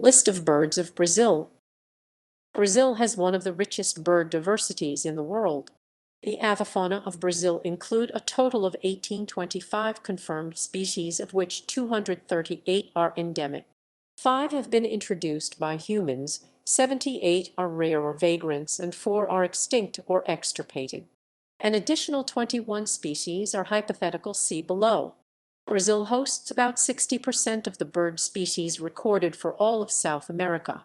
List of birds of Brazil. Brazil has one of the richest bird diversities in the world. The avifauna of Brazil include a total of 1825 confirmed species, of which 238 are endemic. 5 have been introduced by humans, 78 are rare or vagrants, and 4 are extinct or extirpated. An additional 21 species are hypothetical, see below. Brazil hosts about 60% of the bird species recorded for all of South America.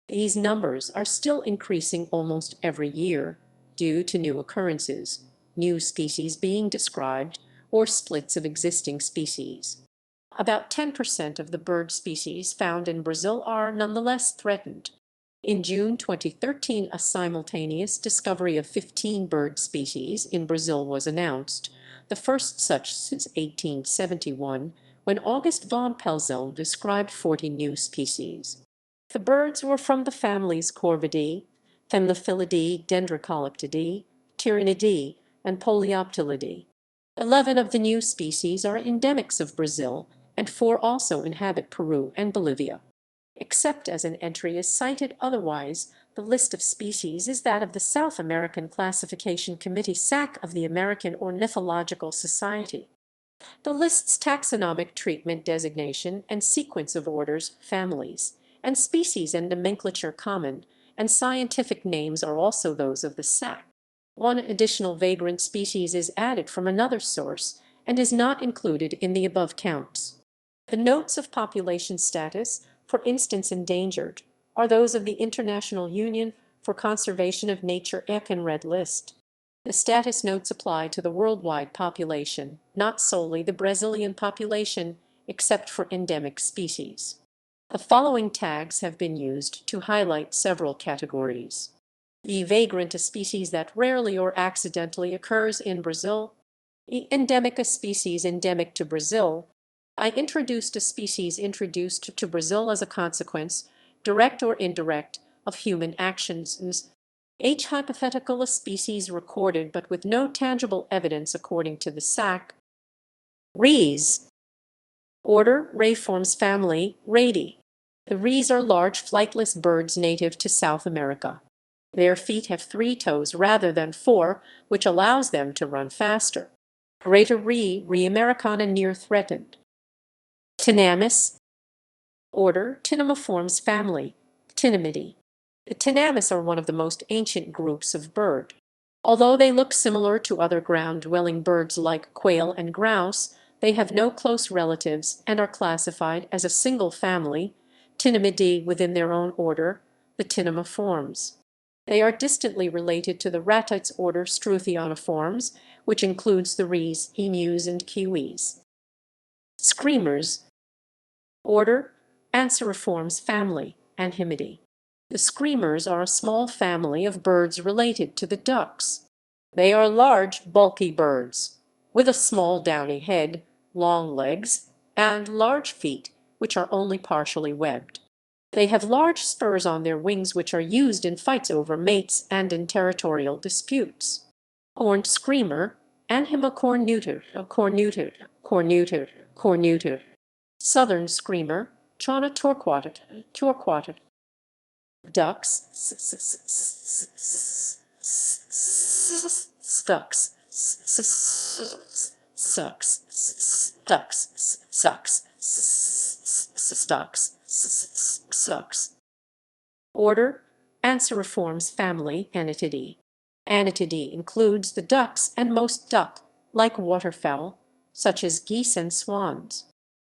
These numbers are still increasing almost every year due to new occurrences, new species being described, or splits of existing species. About 10% of the bird species found in Brazil are nonetheless threatened. In June 2013, a simultaneous discovery of 15 bird species in Brazil was announced, the first such since 1871, when August von Pelzeln described 40 new species. The birds were from the families Corvidae, Thamnophilidae, Dendrocolaptidae, Tyrannidae, and Polioptilidae. 11 of the new species are endemics of Brazil, and 4 also inhabit Peru and Bolivia. Except as an entry is cited, otherwise, the list of species is that of the South American Classification Committee SACC of the American Ornithological Society. The list's taxonomic treatment, designation, and sequence of orders, families, and species and nomenclature common, and scientific names are also those of the SACC. One additional vagrant species is added from another source and is not included in the above counts. The notes of population status, for instance endangered, are those of the International Union for Conservation of Nature ECC and Red List. The status notes apply to the worldwide population, not solely the Brazilian population, except for endemic species. The following tags have been used to highlight several categories. E. vagrant, a species that rarely or accidentally occurs in Brazil. E. endemic, a species endemic to Brazil. I introduced, a species introduced to Brazil as a consequence, direct or indirect, of human actions. H. hypothetical, a species recorded but with no tangible evidence according to the SACC. Rheas. Order, Rheaforms family, Rheae. The Rheas are large flightless birds native to South America. Their feet have 3 toes rather than 4, which allows them to run faster. Greater Rheae americana, near threatened. Tinamous. Order, Tinamous family, Tinamidae. The Tinamous are one of the most ancient groups of bird. Although they look similar to other ground-dwelling birds like quail and grouse, they have no close relatives and are classified as a single family, Tinamidae, within their own order, the Tinamous. They are distantly related to the ratites order Struthionoformes, which includes the Rheas, emus, and kiwis. Screamers. Order, Anseriformes family, Anhimidae. The screamers are a small family of birds related to the ducks. They are large, bulky birds, with a small downy head, long legs, and large feet, which are only partially webbed. They have large spurs on their wings, which are used in fights over mates and in territorial disputes. Horned screamer, Anhima cornuter. Southern screamer, Chana torquata. Ducks, ducks, sucks. Order, Anseriformes family, Anatidae. Anatidae includes the ducks and most duck-like waterfowl, such as geese and swans.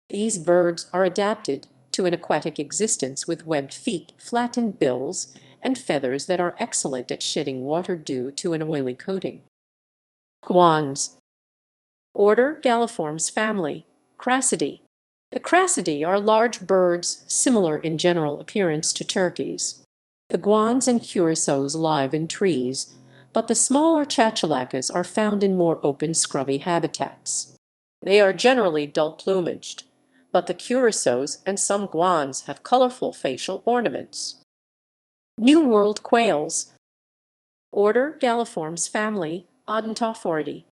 These birds are adapted to an aquatic existence with webbed feet, flattened bills, and feathers that are excellent at shedding water due to an oily coating. Guans. Order, Galliformes family, Crassidae. The Crassidae are large birds similar in general appearance to turkeys. The guans and curassows live in trees, but the smaller chachalacas are found in more open scrubby habitats. They are generally dull-plumaged, but the curassows and some guans have colorful facial ornaments. New World quails. Order, Galliformes family, Odontophoridae.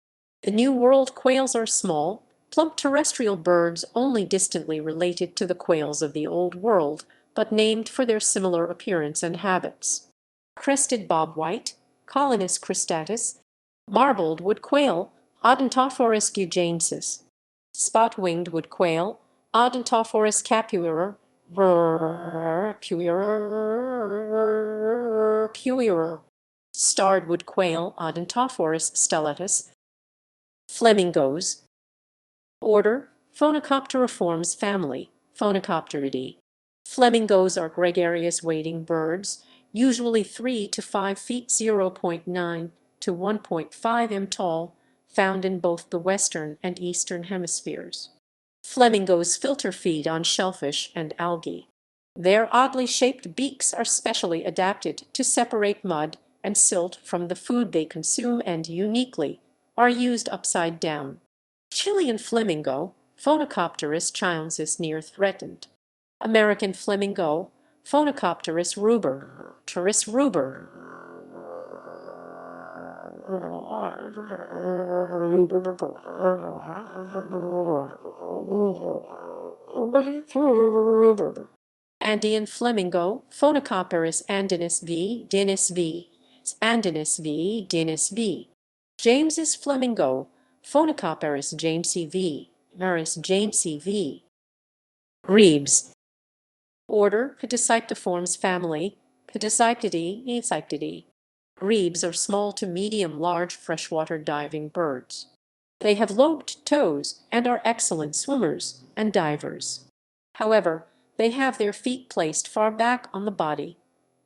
The New World quails are small, plump terrestrial birds only distantly related to the quails of the Old World, but named for their similar appearance and habits. Crested bobwhite, Collinus cristatus, marbled wood quail, Odontophorus gujanensis, spot-winged wood quail, Odontophorus capuer, starred wood quail, Odontophorus stellatus, flamingos. Order Phoenicopteriformes family, Phoenicopteridae. Flamingos are gregarious wading birds, usually 3 to 5 feet (0.9 to 1.5 m) tall, found in both the western and eastern hemispheres. Flamingos filter feed on shellfish and algae. Their oddly shaped beaks are specially adapted to separate mud and silt from the food they consume and, uniquely, are used upside down. Chilean flamingo, Phoenicopterus chilensis, near threatened. American flamingo, Phoenicopterus ruber, Teris ruber. Andean flamingo, Phoenicopterus andinus v. dinis v. andinus v. dinis v. James's flamingo, Phoenicopterus jamesi v. Maris jamesi v. Grebes. Order Pediciptiformes family, Pediciptidae. Grebes are small to medium-large freshwater diving birds. They have lobed toes and are excellent swimmers and divers. However, they have their feet placed far back on the body,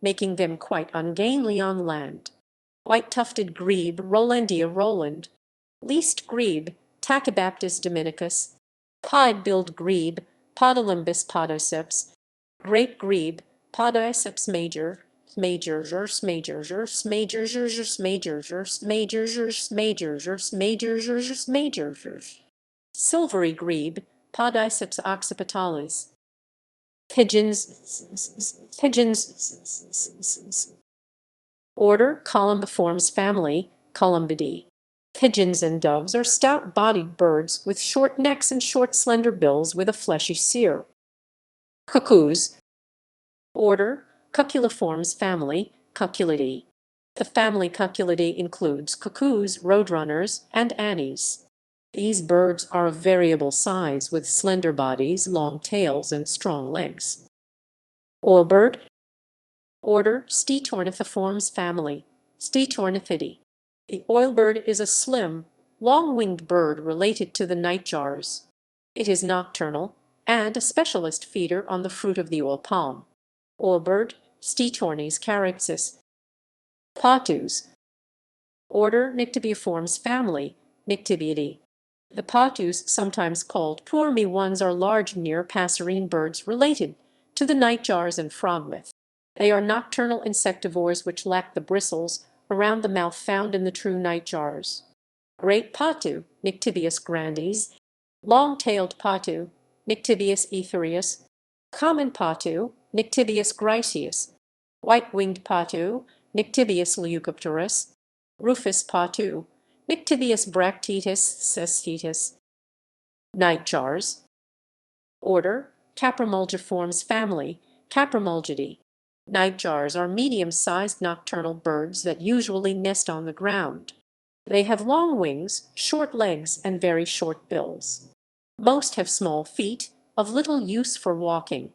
making them quite ungainly on land. White-tufted grebe, Rolandia roland, least grebe, Tachybaptis dominicus, pied-billed grebe, Podolimbus podiceps, great grebe, Podiceps major, silvery grebe, Podiceps occipitalis. Pigeons. Order Columbiformes family, Columbidae. Pigeons and doves are stout-bodied birds with short necks and short slender bills with a fleshy cere. Cuckoos. Order Cuculiformes family, Cuculidae. The family Cuculidae includes cuckoos, roadrunners, and annies. These birds are of variable size with slender bodies, long tails, and strong legs. Oilbird. Order Steatornithiformes family, Steatornithidae. The oilbird is a slim, long-winged bird related to the nightjars. It is nocturnal and a specialist feeder on the fruit of the oil palm. Oilbird, Steatornis caryxis. Patus. Order Nyctibiiformes family, Nyctibiidae. The patus, sometimes called ones, are large near-passerine birds related to the nightjars and frogmouth. They are nocturnal insectivores which lack the bristles around the mouth found in the true nightjars. Great patu, Nyctibius grandis. Long-tailed patu, Nyctibius aetherius. Common patu, Nyctibius griseus. White-winged patu, Nyctibius leucopterus. Rufous patu, Nyctibius bractetus cestetus. Nightjars. Order Caprimulgiformes family, Caprimulgidae. Nightjars are medium-sized nocturnal birds that usually nest on the ground. They have long wings, short legs, and very short bills. Most have small feet, of little use for walking,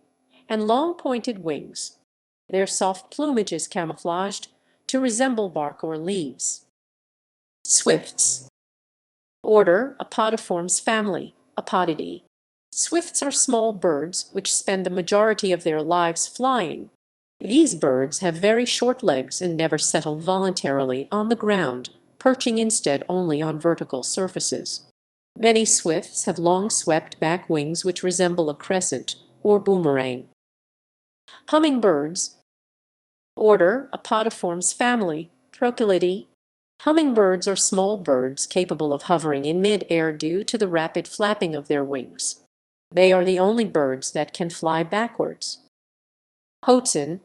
and long pointed wings. Their soft plumage is camouflaged to resemble bark or leaves. Swifts. Order Apodiformes family, Apodidae. Swifts are small birds which spend the majority of their lives flying. These birds have very short legs and never settle voluntarily on the ground, perching instead only on vertical surfaces. Many swifts have long swept-back wings which resemble a crescent or boomerang. Hummingbirds. Order Apodiformes family, Trochilidae. Hummingbirds are small birds capable of hovering in mid-air due to the rapid flapping of their wings. They are the only birds that can fly backwards. Hoatzin.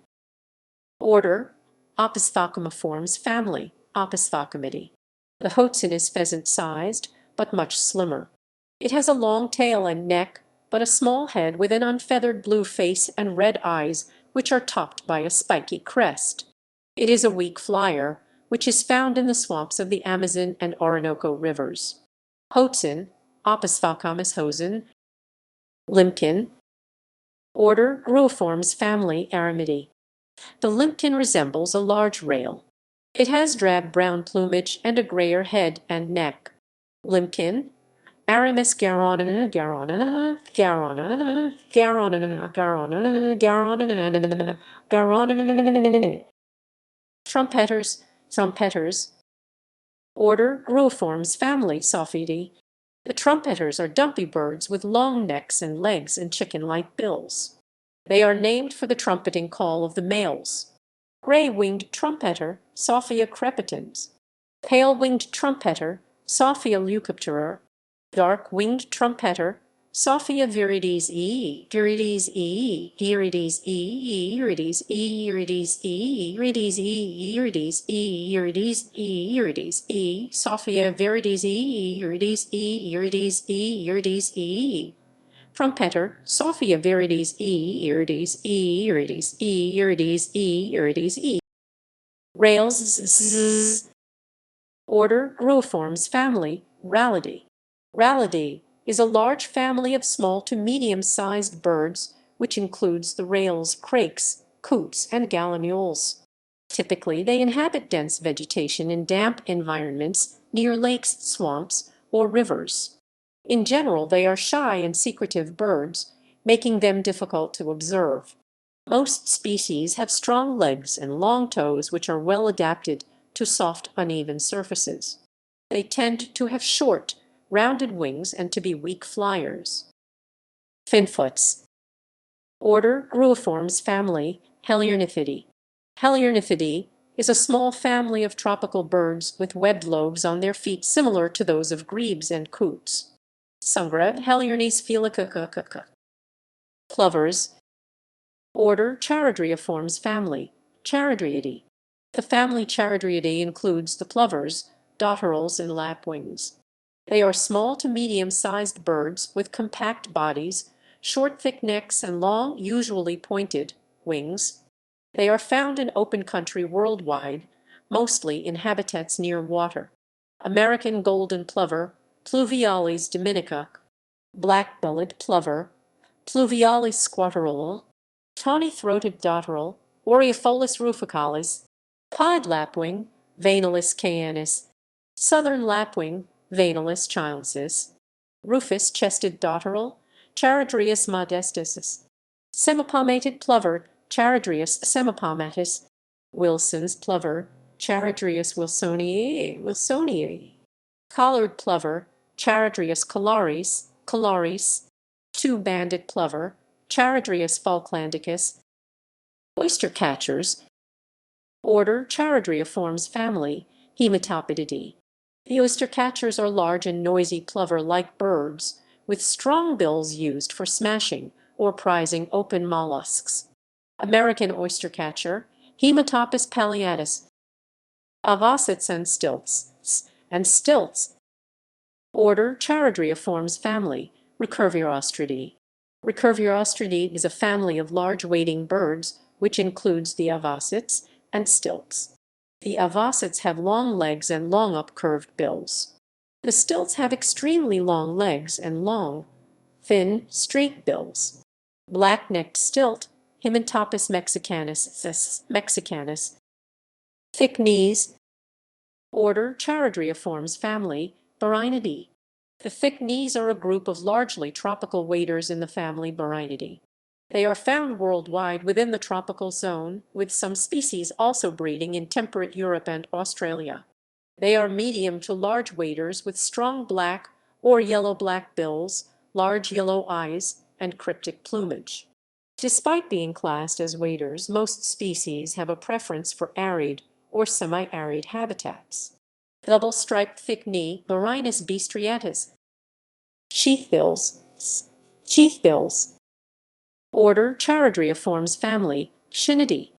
Order Opisthocomiformes family, Opisthocomidae. The hoatzin is pheasant-sized, but much slimmer. It has a long tail and neck, but a small head with an unfeathered blue face and red eyes, which are topped by a spiky crest. It is a weak flyer, which is found in the swamps of the Amazon and Orinoco rivers. Hoatzin, Opisthocomus hosen. Limpkin. Order Gruiformes family Aramidae. The limpkin resembles a large rail. It has drab brown plumage and a grayer head and neck. Limpkin. Aramis garonana garonana garonana garonana garonana garonana garonana. Trumpeters. Order Gruiformes family Sophidae. The trumpeters are dumpy birds with long necks and legs and chicken-like bills. They are named for the trumpeting call of the males. Gray-winged trumpeter, Sophia crepitans. Pale-winged trumpeter, Sophia leucoptera. Dark-winged trumpeter, Sophia virides e, virides e, virides e, virides e, virides e, virides e, virides e, virides e, virides e, Sophia virides e, virides e, virides e, virides e. Trumpeter, Sophia virides e, virides e, virides e, virides e, virides e. Rails. Order Gruiformes family Rallidae. Rallidae is a large family of small to medium-sized birds, which includes the rails, crakes, coots, and gallinules. Typically, they inhabit dense vegetation in damp environments near lakes, swamps, or rivers. In general, they are shy and secretive birds, making them difficult to observe. Most species have strong legs and long toes which are well adapted to soft, uneven surfaces. They tend to have short, rounded wings and to be weak flyers. Finfoots. Order Gruiformes family Heliornithidae. Heliornithidae is a small family of tropical birds with webbed lobes on their feet similar to those of grebes and coots. Sungra Heliornis felica. Plovers. Order Charadriiformes family Charadriidae. The family Charadriidae includes the plovers, dotterels, and lapwings. They are small to medium-sized birds with compact bodies, short thick necks, and long, usually pointed, wings. They are found in open country worldwide, mostly in habitats near water. American golden plover, Pluvialis dominica, black-bellied plover, Pluvialis squatterella, tawny-throated dotterel, Oreopholus ruficalis, pied lapwing, Vainalis canis, southern lapwing, Vainalis chilensis, rufous-chested dotterel, Charadrius modestus, semipalmated plover, Charadrius semipalmatus, Wilson's plover, Charadrius wilsoniae, collared plover, Charadrius colaris, two-banded plover, Charadrius falklandicus. Oyster catchers. Order Charadriiformes family Hematopididae. The oyster catchers are large and noisy plover-like birds, with strong bills used for smashing or prizing open mollusks. American oyster catcher, Hematopus palliatus. Avosets and stilts. Order Charadriiformes family Recurvirostриdae. Recurvirostриdae is a family of large wading birds, which includes the avosets and stilts. The avosets have long legs and long upcurved bills. The stilts have extremely long legs and long, thin, straight bills. Black-necked stilt, Hemantopus mexicanus. Thick knees. Order Charadriiformes family Barainidae. The thick knees are a group of largely tropical waders in the family Barainidae. They are found worldwide within the tropical zone, with some species also breeding in temperate Europe and Australia. They are medium to large waders with strong black or yellow-black bills, large yellow eyes, and cryptic plumage. Despite being classed as waders, most species have a preference for arid or semi-arid habitats. Double-striped thick-knee Barinus bestriatus. Sheathbills. Order Charadriiformes family Chinidae.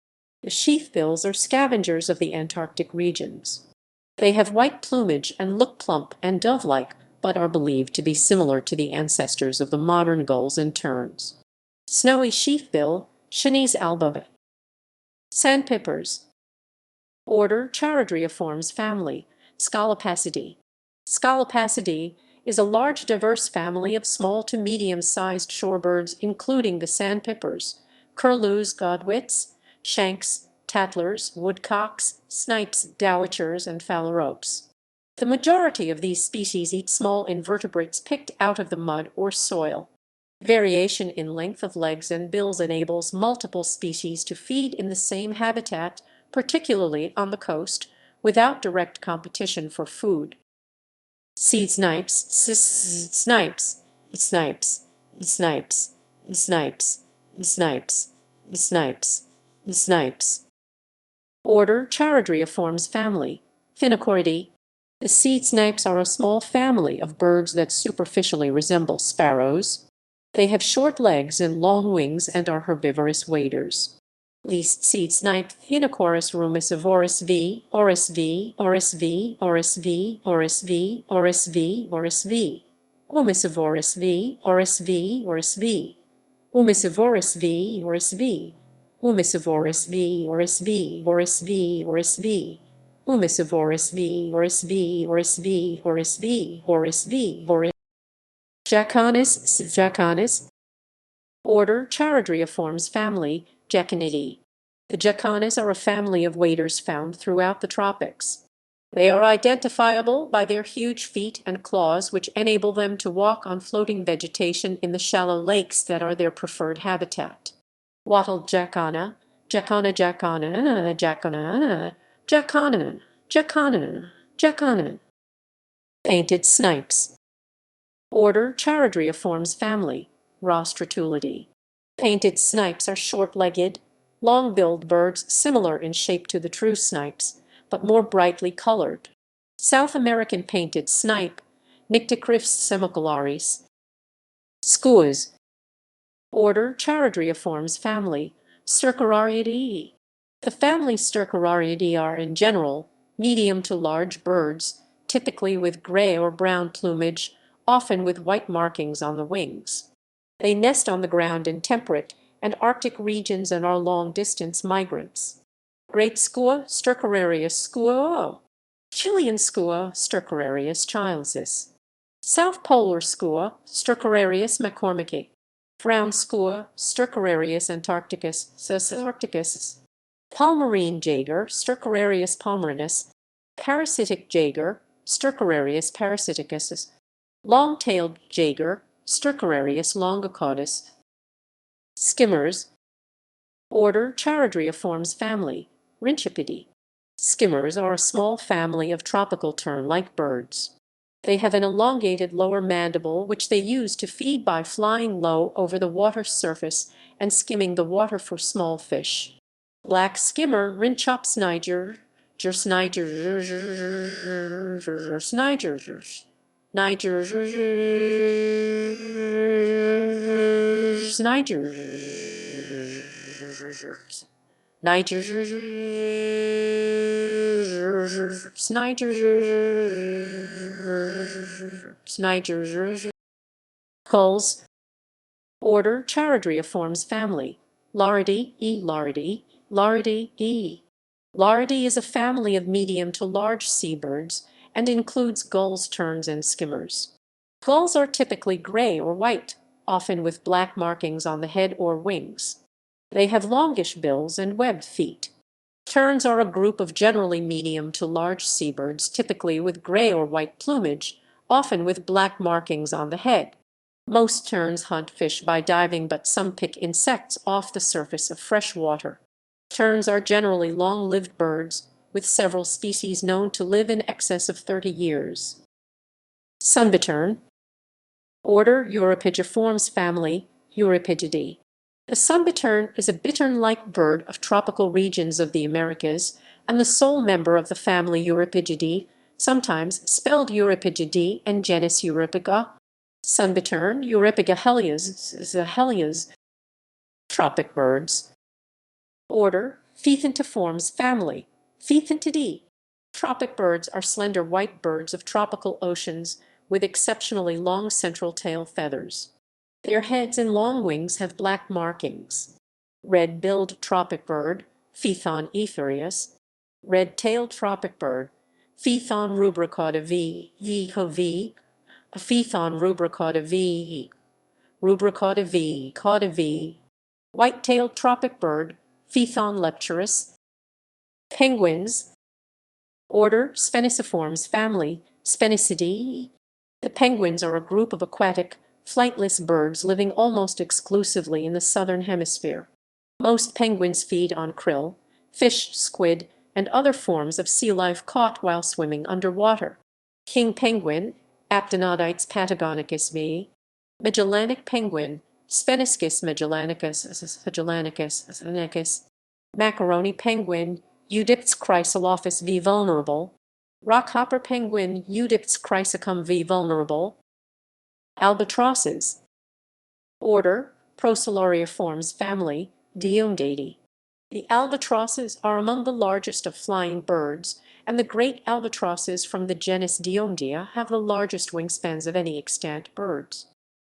The sheathbills are scavengers of the Antarctic regions. They have white plumage and look plump and dove-like, but are believed to be similar to the ancestors of the modern gulls and terns. Snowy sheathbill, Chenise alba. Sandpipers. Order Charadriiformes family, Scolopacidae. Scolopacidae is a large diverse family of small to medium-sized shorebirds including the sandpipers, curlews, godwits, shanks, tattlers, woodcocks, snipes, dowitchers, and phalaropes. The majority of these species eat small invertebrates picked out of the mud or soil. Variation in length of legs and bills enables multiple species to feed in the same habitat, particularly on the coast, without direct competition for food. Seed snipes, snipes, snipes, snipes, snipes, snipes, snipes, snipes. Order Charadriiformes family, Phenocoridae. The seed snipes are a small family of birds that superficially resemble sparrows. They have short legs and long wings and are herbivorous waders. Least seed snipe Phenocorus rumissivorus v, oris v, oris v, oris v, oris v, oris v, oris v. Rumissivorus v, oris v, oris v. Rumissivorus v, oris v. Rumissivorus v, oris v, oris v, oris v. Rumissivorus v, oris v, oris v, oris v, oris v, oris. Jacanis. Order Charadriiformes family, Jacanidae. The jacanas are a family of waders found throughout the tropics. They are identifiable by their huge feet and claws which enable them to walk on floating vegetation in the shallow lakes that are their preferred habitat. Wattled jacana, jacana jacana, jacana, jacana, jacana, jacana. Painted snipes. Order Charadriiformes family, Rostratulidae. Painted snipes are short-legged, long-billed birds similar in shape to the true snipes, but more brightly colored. South American painted snipe, Nycticryphs semicularis. Skuas. Order Charadriiformes family, Stercorariidae. The family Stercorariidae are in general medium to large birds, typically with gray or brown plumage, often with white markings on the wings. They nest on the ground in temperate and Arctic regions and are long-distance migrants. Great skua, Stercorarius skua. Chilean skua, Stercorarius chilensis. South polar skua, Stercorarius mccormicki. Brown skua, Stercorarius antarcticus, arcticus. Palmarine jager, Stercorarius palmarinus. Parasitic jager, Stercorarius parasiticus. Long-tailed jager, Stercorarius longicaudus. Skimmers. Order Charadriiformes family, Rheas. Skimmers are a small family of tropical tern-like birds. They have an elongated lower mandible which they use to feed by flying low over the water's surface and skimming the water for small fish. Black skimmer Rhinchops niger, Gulls. Order Charadriiformes family, Laridae, Laridae, Laridae. Laridae is a family of medium to large seabirds and includes gulls, terns, and skimmers. Gulls are typically gray or white, often with black markings on the head or wings. They have longish bills and webbed feet. Terns are a group of generally medium to large seabirds, typically with gray or white plumage, often with black markings on the head. Most terns hunt fish by diving, but some pick insects off the surface of fresh water. Terns are generally long-lived birds, with several species known to live in excess of 30 years. Sunbittern. Order Euripigiformes family, Euripigidae. The sunbittern is a bittern-like bird of tropical regions of the Americas and the sole member of the family Euripigidae, sometimes spelled Euripigidae and genus Euripiga. Sunbittern, Euripiga helias. Tropic birds. Order Phaethontiformes family, Phaethontidae. Tropic birds are slender white birds of tropical oceans with exceptionally long central tail feathers. Their heads and long wings have black markings. Red-billed tropic bird, Phaethon etherius. Red-tailed tropic bird, Phaethon rubricauda v. v. Phaethon rubricauda v. Rubricauda v. Cauda v. White-tailed tropic bird, Phaethon lepturus. Penguins. Order Spheniciformes family, Sphenicidae. The penguins are a group of aquatic, flightless birds living almost exclusively in the southern hemisphere. Most penguins feed on krill, fish, squid, and other forms of sea life caught while swimming underwater. King penguin, Aptenodytes patagonicus v. Magellanic penguin, Spheniscus magellanicus. Macaroni penguin, Eudipts chrysolophus v. vulnerable. Rockhopper penguin, Eudipts chrysicum v. vulnerable. Albatrosses. Order Procellariiformes family, Diomdae. The albatrosses are among the largest of flying birds, and the great albatrosses from the genus Diomdea have the largest wingspans of any extant birds.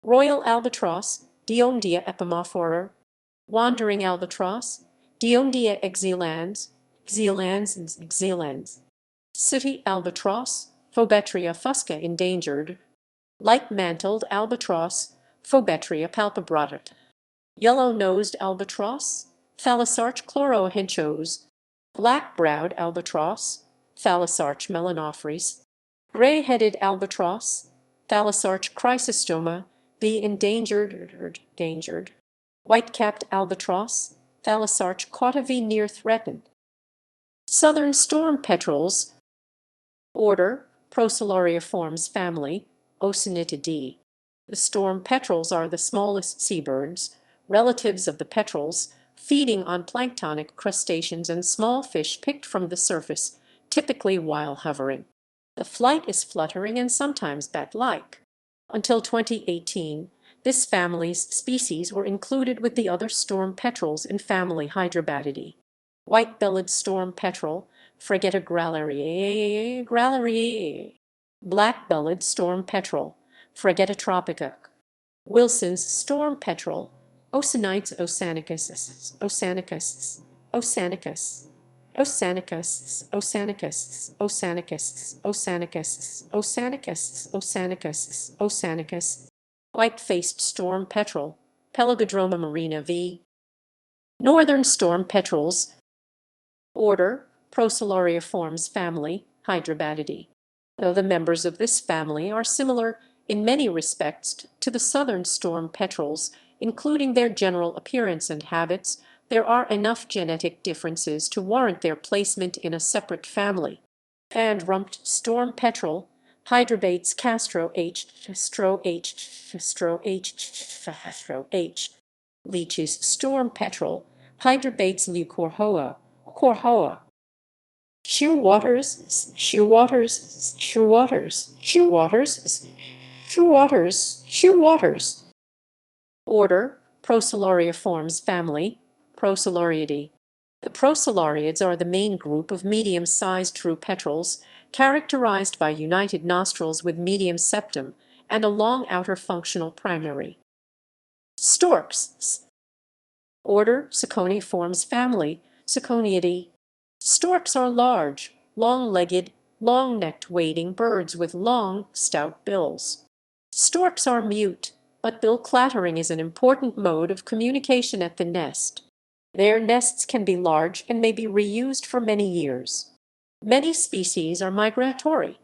Royal albatross, Diomdea epimorphorer. Wandering albatross, Diomdea exilans. Sooty albatross, Phobetria fusca endangered. Light-mantled albatross, Phobetria palpebrata. Yellow-nosed albatross, Thalassarch chlorohinchos. Black-browed albatross, Thalassarch melanophrys. Gray-headed albatross, Thalassarch chrysostoma, be endangered. White-capped albatross, Thalassarch cauda v. near threatened. Southern storm-petrels. Order Procellariiformes family, Ocenitidae. The storm-petrels are the smallest seabirds, relatives of the petrels, feeding on planktonic crustaceans and small fish picked from the surface, typically while hovering. The flight is fluttering and sometimes bat-like. Until 2018, this family's species were included with the other storm petrels in family Hydrobatidae. White-bellied storm petrel, Fregetta grallariae. Black-bellied storm petrel, Fregetta tropica. Wilson's storm petrel, Ocenites osanicus. White-faced storm petrel, Pelagodroma marina v. Northern storm petrels. Order Procellariiformes family, Hydrobatidae. Though the members of this family are similar in many respects to the southern storm petrels, including their general appearance and habits, there are enough genetic differences to warrant their placement in a separate family. Fan-rumped storm petrel, Hydrobates castro H. Leach's storm petrel, Hydrobates leucorhoa. Shearwaters. Order Procellariiformes family, Procellariidae. The procellariids are the main group of medium-sized true petrels, characterized by united nostrils with medium septum and a long outer functional primary. Storks. Order Cicconiformes family, Cicconiidae. Storks are large, long-legged, long-necked wading birds with long, stout bills. Storks are mute, but bill clattering is an important mode of communication at the nest. Their nests can be large and may be reused for many years. Many species are migratory.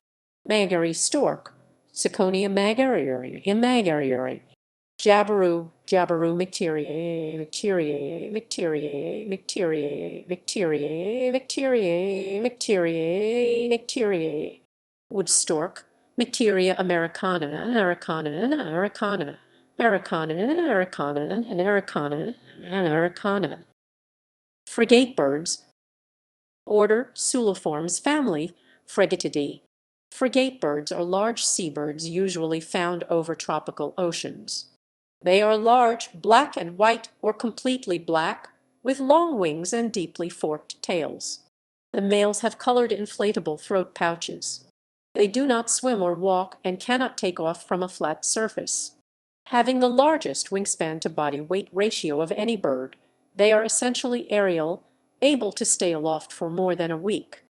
Magary stork, Cicconia magariae. Jabiru Macteriae. Wood stork, Macteria americana. Frigate birds. Order Suliformes family, Fregetidae. Frigate birds are large seabirds usually found over tropical oceans. They are large, black and white or completely black, with long wings and deeply forked tails. The males have colored inflatable throat pouches. They do not swim or walk and cannot take off from a flat surface. Having the largest wingspan to body weight ratio of any bird, they are essentially aerial, able to stay aloft for more than a week.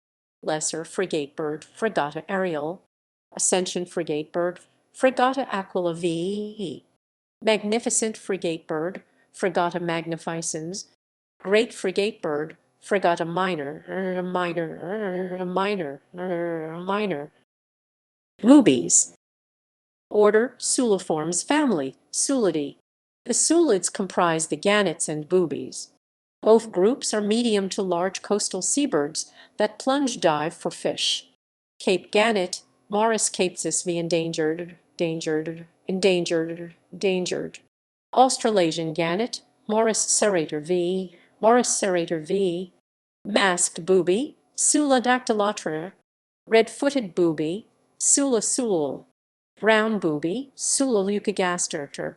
Lesser frigate bird, Fregata aerial. Ascension frigate bird, Fregata aquila v. Magnificent frigate bird, Fregata magnificens. Great frigate bird, Fregata minor. Boobies. Order Suliformes family, Sulidae. The sulids comprise the gannets and boobies. Both groups are medium to large coastal seabirds that plunge dive for fish. Cape gannet, Morus capsis v. endangered. Australasian gannet, Morus serrator v. Masked booby, Sula dactylotria. Red-footed booby, Sula sul. Brown booby, Sula leucogaster.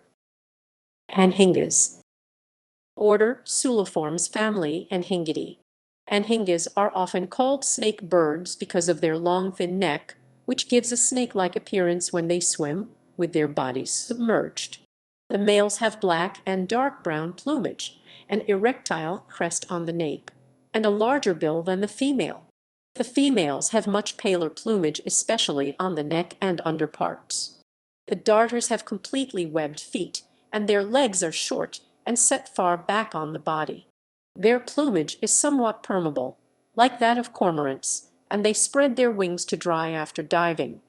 Anhingas. Order Suliformes family, Anhingidae. Anhingas are often called snake birds because of their long thin neck, which gives a snake-like appearance when they swim, with their bodies submerged. The males have black and dark brown plumage, an erectile crest on the nape, and a larger bill than the female. The females have much paler plumage, especially on the neck and underparts. The darters have completely webbed feet, and their legs are short and set far back on the body. Their plumage is somewhat permeable, like that of cormorants, and they spread their wings to dry after diving.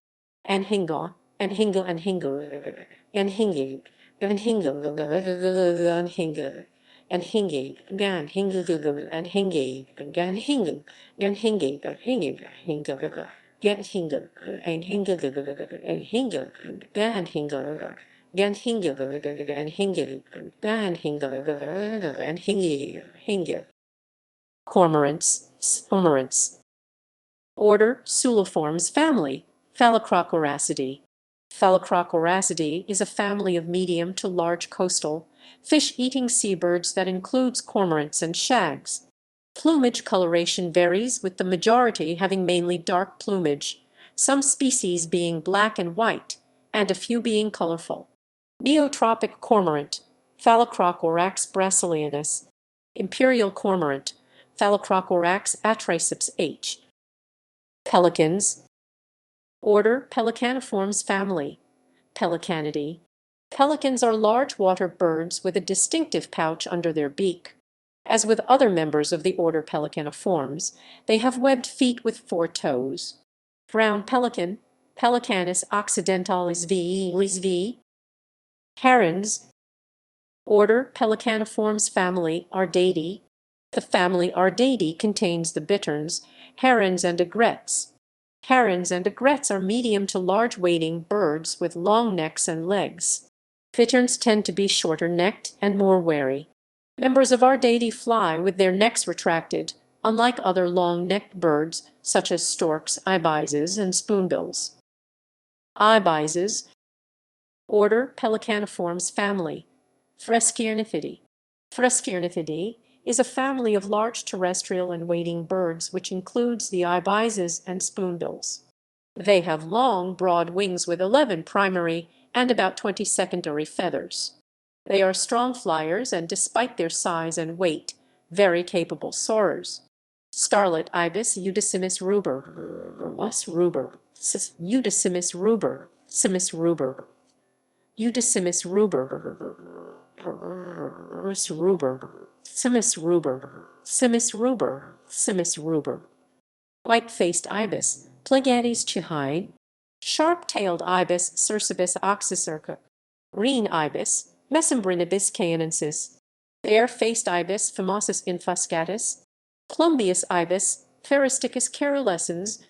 Anhinga, anhinga, anhinga, anhinga, anhinga, anhinga, anhinga, ganhinga, anhinga, ganhinga, ganhinga, ganhinga, ganhinga, anhinga, anhinga, ganhinga. Ganhinga, ganhinga, ganhinga, ganhinga. Cormorants. Order Suliformes family, Phalacrocoracidae. Phalacrocoracidae is a family of medium to large coastal, fish-eating seabirds that includes cormorants and shags. Plumage coloration varies, with the majority having mainly dark plumage, some species being black and white, and a few being colorful. Neotropic cormorant, Phalacrocorax brasilianus. Imperial cormorant, Phalacrocorax atriceps H. Pelicans. Order Pelecaniformes family, Pelecanidae. Pelicans are large water birds with a distinctive pouch under their beak. As with other members of the order Pelecaniformes, they have webbed feet with 4 toes. Brown pelican, Pelecanus occidentalis v. Herons. Order Pelecaniformes family, Ardeidae. The family Ardeidae contains the bitterns, herons, and egrets. Herons and egrets are medium to large wading birds with long necks and legs. Bitterns tend to be shorter-necked and more wary. Members of Ardeidae fly with their necks retracted, unlike other long-necked birds such as storks, ibises, and spoonbills. Ibises. Order Pelecaniformes family, Fresciornithidae. Fresciornithidae is a family of large terrestrial and wading birds which includes the ibises and spoonbills. They have long, broad wings with 11 primary and about 20 secondary feathers. They are strong flyers and, despite their size and weight, very capable soarers. Starlet ibis Udicimus ruber, Udicimus ruber, Simus ruber, Udicimus ruber, Simus ruber. White-faced ibis, Plegades chuhide. Sharp-tailed ibis, Cercibis oxycerca. Green ibis, Mesembrinibis cayenensis. Bare-faced ibis, Phimosis infuscatus. Plumbeous ibis, Pheristicus caerulescens.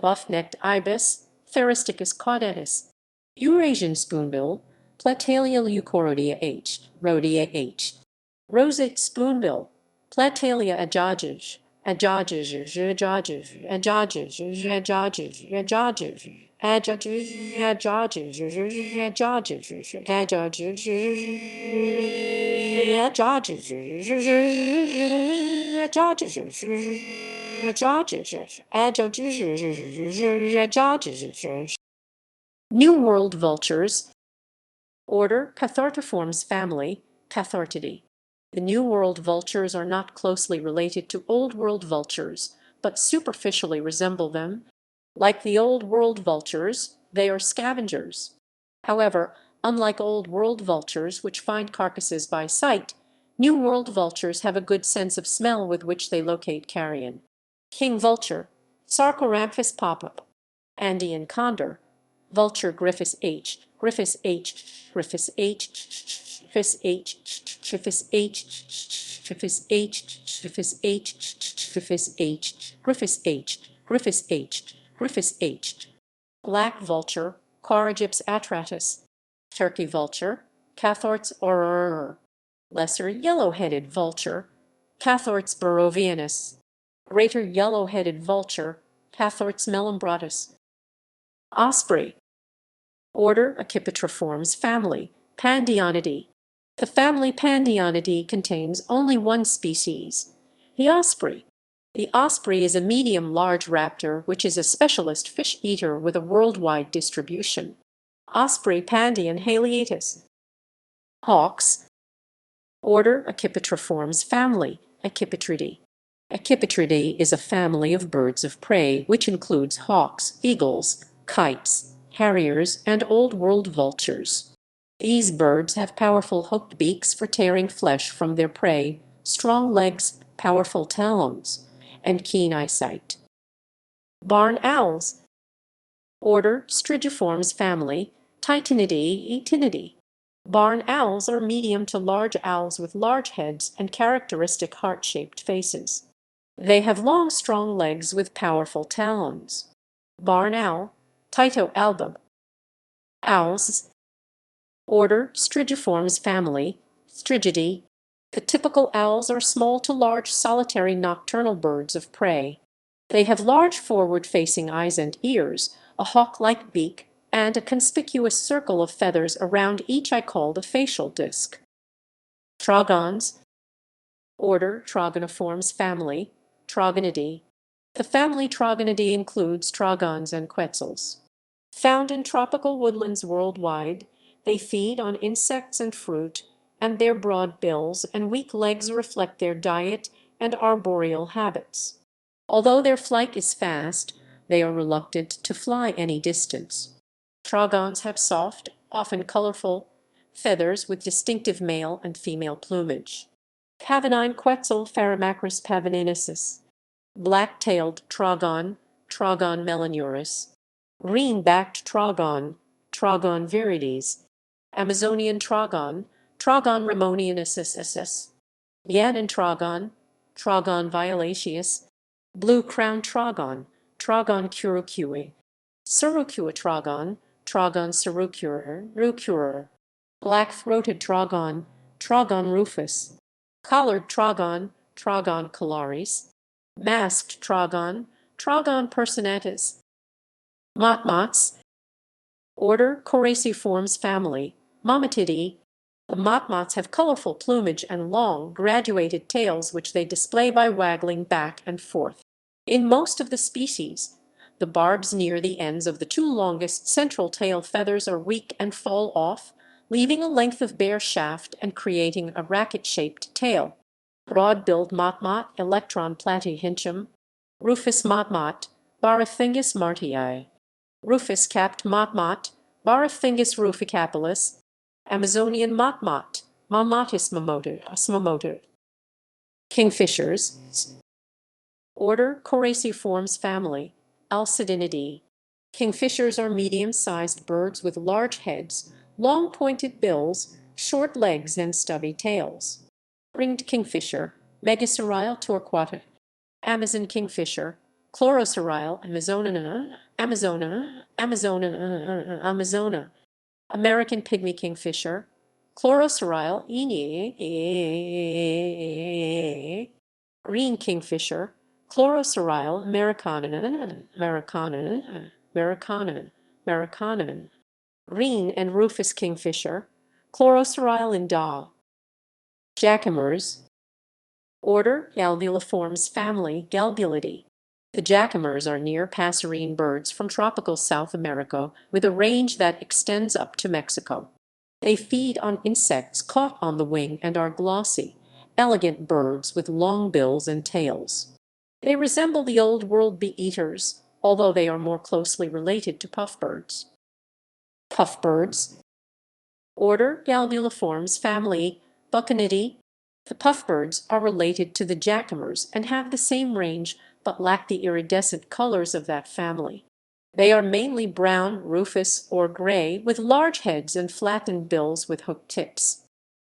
Buff-necked ibis, Pheristicus caudatus. Eurasian spoonbill, Platalia leucoroidea H. Rhodia H. Roseate spoonbill, Platalia adjagis. New World vultures. Order Cathartiformes family, Cathartidae. The New World vultures are not closely related to Old World vultures, but superficially resemble them. Like the Old World vultures, they are scavengers. However, unlike Old World vultures, which find carcasses by sight, New World vultures have a good sense of smell with which they locate carrion. King vulture, Sarcoramphus pop-up. Andean condor, vulture Griffis H. Griffis H. Griffis H. Griffis H. Griffis H. Griffis H. Griffis H. Griffis H. Griffis H. Griffis H. Griffis H. Black vulture, Corygyps atratus. Turkey vulture, Cathorts aurora. Lesser yellow-headed vulture, Cathorts barovianus. Greater yellow-headed vulture, Cathorts mellumbratus. Osprey. Order Accipitriformes family, Pandionidae. The family Pandionidae contains only one species, the osprey. The osprey is a medium-large raptor which is a specialist fish eater with a worldwide distribution. Osprey Pandion haliatus. Hawks. Order Accipitriformes family, Accipitridae. Accipitridae is a family of birds of prey which includes hawks, eagles, kites, harriers, and Old World vultures. These birds have powerful hooked beaks for tearing flesh from their prey, strong legs, powerful talons, and keen eyesight. Barn owls. Order Strigiformes family, Titanidae. Barn owls are medium to large owls with large heads and characteristic heart-shaped faces. They have long, strong legs with powerful talons. Barn owl, Tyto album. Owls. Order Strigiformes family, Strigidae. The typical owls are small to large solitary nocturnal birds of prey. They have large forward-facing eyes and ears, a hawk-like beak, and a conspicuous circle of feathers around each eye called a facial disc. Trogons. Order Trogoniformes family, Trogonidae. The family Trogonidae includes trogons and quetzals. Found in tropical woodlands worldwide, they feed on insects and fruit, and their broad bills and weak legs reflect their diet and arboreal habits. Although their flight is fast, they are reluctant to fly any distance. Trogons have soft, often colorful, feathers with distinctive male and female plumage. Pavonine quetzal Pharamacris pavoninensis. Black-tailed trogon, Trogon melanurus. Green-backed trogon, Trogon virides. Amazonian trogon, Trogon ramoniensis. Yannan trogon, Trogon violaceus. Blue-crowned trogon, Trogon curicui. Surucua trogon, Trogon surucurer. Black-throated trogon, Trogon rufus. Collared trogon, Trogon colaris. Masked trogon, Trogon personatus. Motmots. Order Coraciformes family, Momatidae. The motmots have colorful plumage and long, graduated tails which they display by waggling back and forth. In most of the species, the barbs near the ends of the two longest central tail feathers are weak and fall off, leaving a length of bare shaft and creating a racket-shaped tail. Broad-billed motmot, Electron platyhinchum. Rufous motmot, Barothingus martii. Rufous-capped motmot, Barothingus ruficapillus. Amazonian motmot, Mammatus mammatus. Kingfishers. Order Coraciformes family, Alcidinidae. Kingfishers are medium-sized birds with large heads, long pointed bills, short legs, and stubby tails. Ringed kingfisher, Megacerile torquata. Amazon kingfisher, Chlorocerile amazona. American pygmy kingfisher, Chlorocerile green kingfisher, Chlorocerile americana. Green and rufous kingfisher, Chlorocerile indaa. Jacamars. Order Galbuliformes family Galbulidae. The jacamars are near passerine birds from tropical South America with a range that extends up to Mexico. They feed on insects caught on the wing and are glossy, elegant birds with long bills and tails. They resemble the Old World bee-eaters, although they are more closely related to puffbirds. Puffbirds. Order Galbuliformes family Buccinidae. The puffbirds are related to the jacamars and have the same range but lack the iridescent colors of that family. They are mainly brown, rufous, or gray, with large heads and flattened bills with hooked tips.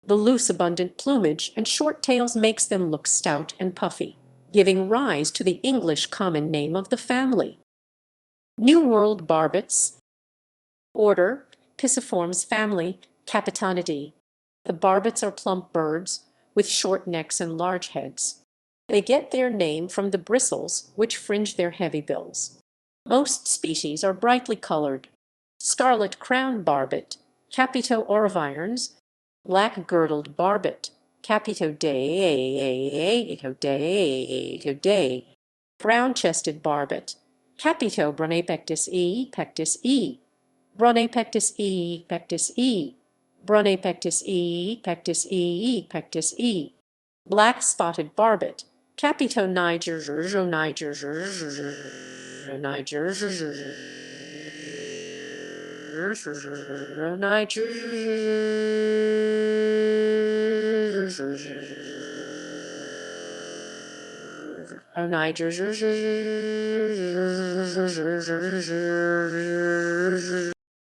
The loose, abundant plumage and short tails makes them look stout and puffy, giving rise to the English common name of the family. New World barbets. Order Pisiformes family Capitanidae. The barbets are plump birds with short necks and large heads. They get their name from the bristles which fringe their heavy bills. Most species are brightly colored. Scarlet-crowned barbet, Capito orvirans, black-girdled barbet, Capitodae, brown-chested barbet, Capito brunapectus e, pectus e, brunapectus e, pectus e, brunapectus e, pectus e, pectus e, black-spotted barbet, Capito niger,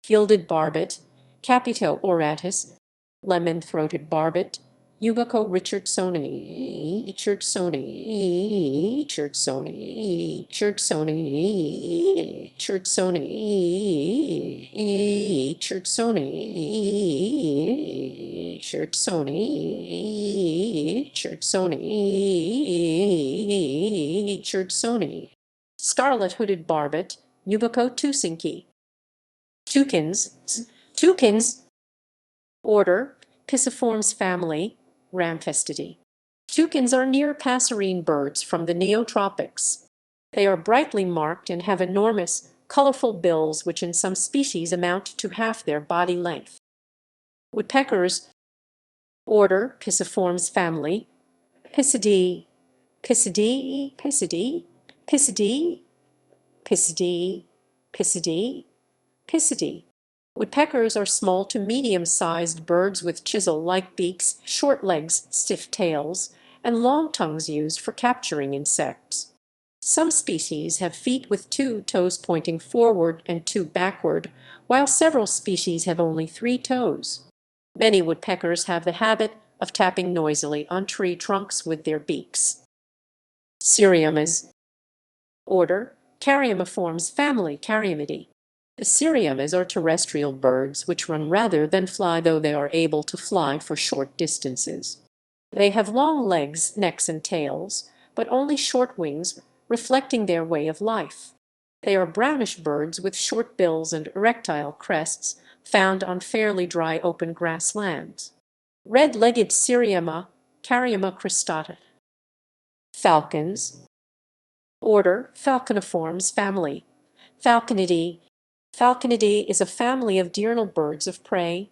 Gilded barbet, Capito auratus, lemon-throated barbet, Ubico richardsoni, scarlet-hooded barbet, Ubico tusinki. Toucans. Order Pisiformes family Ramphestidae. Toucans are near passerine birds from the neotropics. They are brightly marked and have enormous, colorful bills which in some species amount to half their body length. Woodpeckers. Order Pisiformes family Pisidae. Pisidae, Pisidae, Pisidae, Pisidae, Pisidae, Pisidae. Woodpeckers are small to medium-sized birds with chisel-like beaks, short legs, stiff tails, and long tongues used for capturing insects. Some species have feet with 2 toes pointing forward and 2 backward, while several species have only 3 toes. Many woodpeckers have the habit of tapping noisily on tree trunks with their beaks. Cirriomes. Order Caryamiformes family Caryamidae. The cirriomes are terrestrial birds which run rather than fly, though they are able to fly for short distances. They have long legs, necks, and tails, but only short wings, reflecting their way of life. They are brownish birds with short bills and erectile crests, found on fairly dry open grasslands. Red-legged Cirrioma, Caryoma cristata. Falcons. Order Falconiformes family Falconidae. Falconidae is a family of diurnal birds of prey.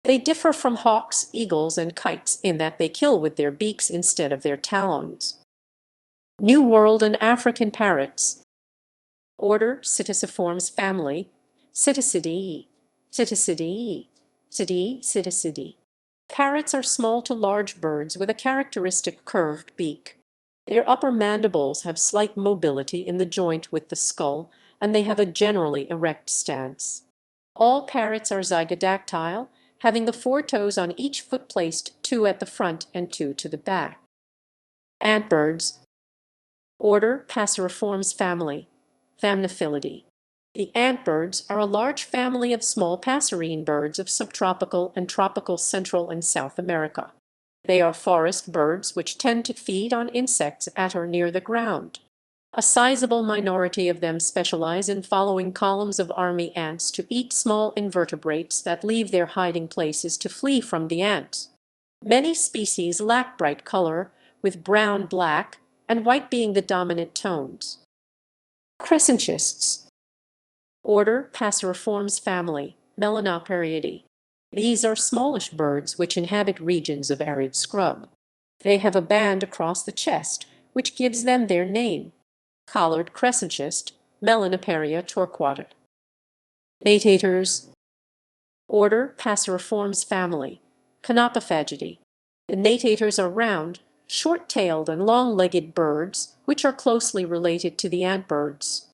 They differ from hawks, eagles, and kites in that they kill with their beaks instead of their talons. New World and African parrots. Order Psittaciformes family Psittacidae. Psittacidae. Psittacidae. Parrots are small to large birds with a characteristic curved beak. Their upper mandibles have slight mobility in the joint with the skull, and they have a generally erect stance. All parrots are zygodactyl, having the 4 toes on each foot placed 2 at the front and 2 to the back. Antbirds. Order Passeriformes family Thamnophilidae. The antbirds are a large family of small passerine birds of subtropical and tropical Central and South America. They are forest birds which tend to feed on insects at or near the ground. A sizable minority of them specialize in following columns of army ants to eat small invertebrates that leave their hiding places to flee from the ants. Many species lack bright color, with brown, black, and white being the dominant tones. Crescentists. Order Passeriformes family, Melanopteridae. These are smallish birds which inhabit regions of arid scrub. They have a band across the chest, which gives them their name. Collared crescentist, Melanoperia torquata. Natators. Order Passeriformes family, Canopophagidae. The natators are round, short-tailed and long-legged birds, which are closely related to the antbirds.